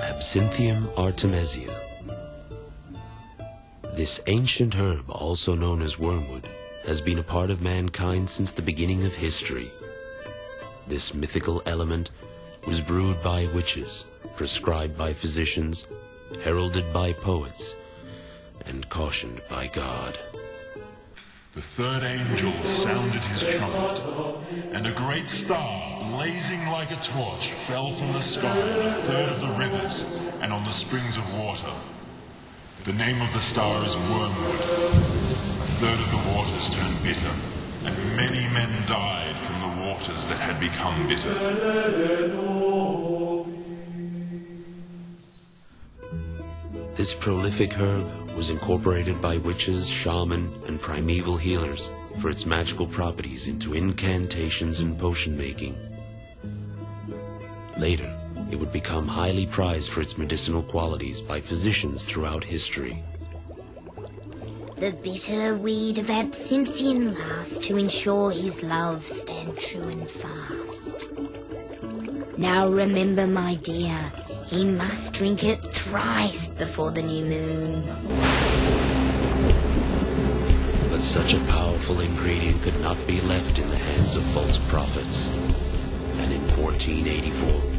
Absinthium artemisia. This ancient herb, also known as wormwood, has been a part of mankind since the beginning of history. This mythical element was brewed by witches, prescribed by physicians, heralded by poets, and cautioned by God. The third angel sounded his trumpet, and a great star, blazing like a torch, fell from the sky on a third of the rivers and on the springs of water. The name of the star is Wormwood. A third of the waters turned bitter, and many men died from the waters that had become bitter. This prolific herb was incorporated by witches, shaman, and primeval healers for its magical properties into incantations and potion making. Later, it would become highly prized for its medicinal qualities by physicians throughout history. The bitter weed of Absinthian lasts to ensure his love stand true and fast. Now remember, my dear, he must drink it thrice before the new moon. But such a powerful ingredient could not be left in the hands of false prophets. And in 1484,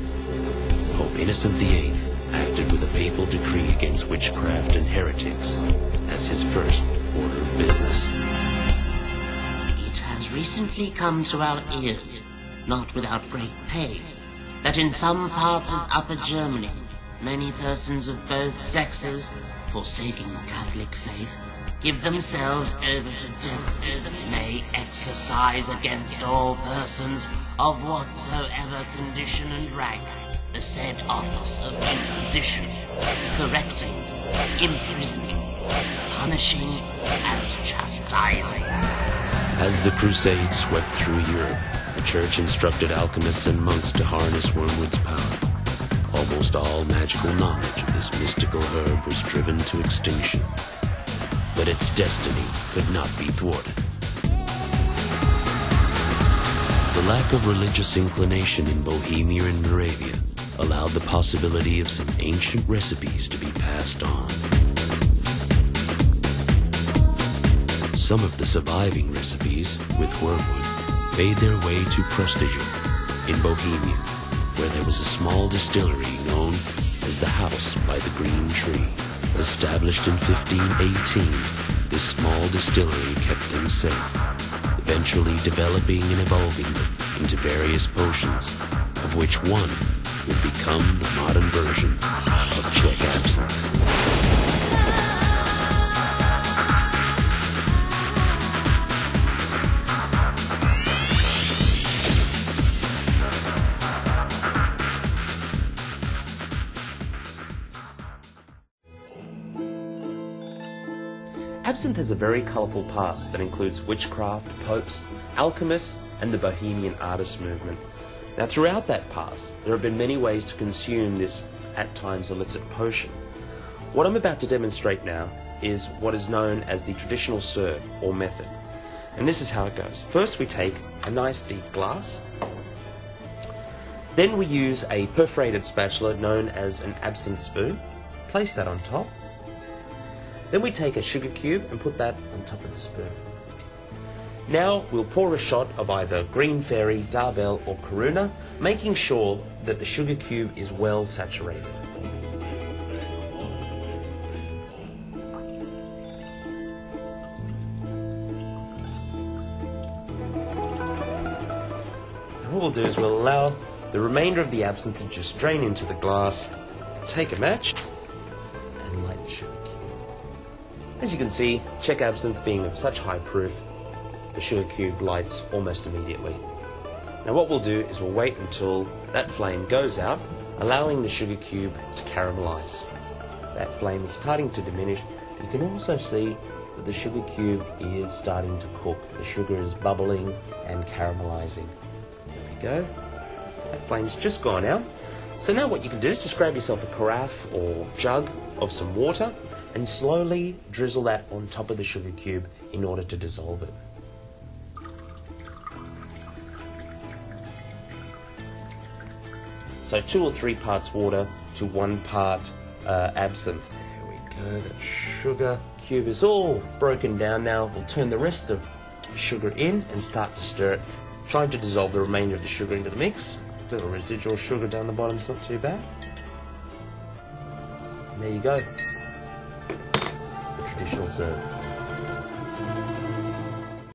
Pope Innocent VIII acted with a papal decree against witchcraft and heretics as his first order of business. It has recently come to our ears, not without great pain, that in some parts of Upper Germany, many persons of both sexes, forsaking the Catholic faith, give themselves over to devils, nay, exercise against all persons of whatsoever condition and rank the said office of imposition, correcting, imprisoning, punishing, and chastising. As the Crusades swept through Europe, the Church instructed alchemists and monks to harness wormwood's power. Almost all magical knowledge of this mystical herb was driven to extinction, but its destiny could not be thwarted. The lack of religious inclination in Bohemia and Moravia allowed the possibility of some ancient recipes to be passed on. Some of the surviving recipes with wormwood made their way to Prostijok in Bohemia, where there was a small distillery known as the House by the Green Tree. Established in 1518, this small distillery kept them safe, eventually developing and evolving them into various potions, of which one would become the modern version of Czech absinthe. Absinthe has a very colourful past that includes witchcraft, popes, alchemists, and the Bohemian artist movement. Now, throughout that past, there have been many ways to consume this, at times, illicit potion. What I'm about to demonstrate now is what is known as the traditional serve, or method. And this is how it goes. First, we take a nice deep glass. Then we use a perforated spatula known as an absinthe spoon. Place that on top. Then we take a sugar cube and put that on top of the spoon. Now we'll pour a shot of either Green Fairy, Darbel or Corona, making sure that the sugar cube is well saturated. And what we'll do is we'll allow the remainder of the absinthe to just drain into the glass, take a match, and light the sugar cube. As you can see, Czech absinthe being of such high proof, the sugar cube lights almost immediately. Now what we'll do is we'll wait until that flame goes out, allowing the sugar cube to caramelize. That flame is starting to diminish. You can also see that the sugar cube is starting to cook. The sugar is bubbling and caramelizing. There we go. That flame's just gone out. So now what you can do is just grab yourself a carafe or jug of some water and slowly drizzle that on top of the sugar cube in order to dissolve it. So 2 or 3 parts water to 1 part absinthe. There we go, that sugar cube is all broken down now. We'll turn the rest of the sugar in and start to stir it, trying to dissolve the remainder of the sugar into the mix. Little residual sugar down the bottom's not too bad. And there you go, the traditional serve.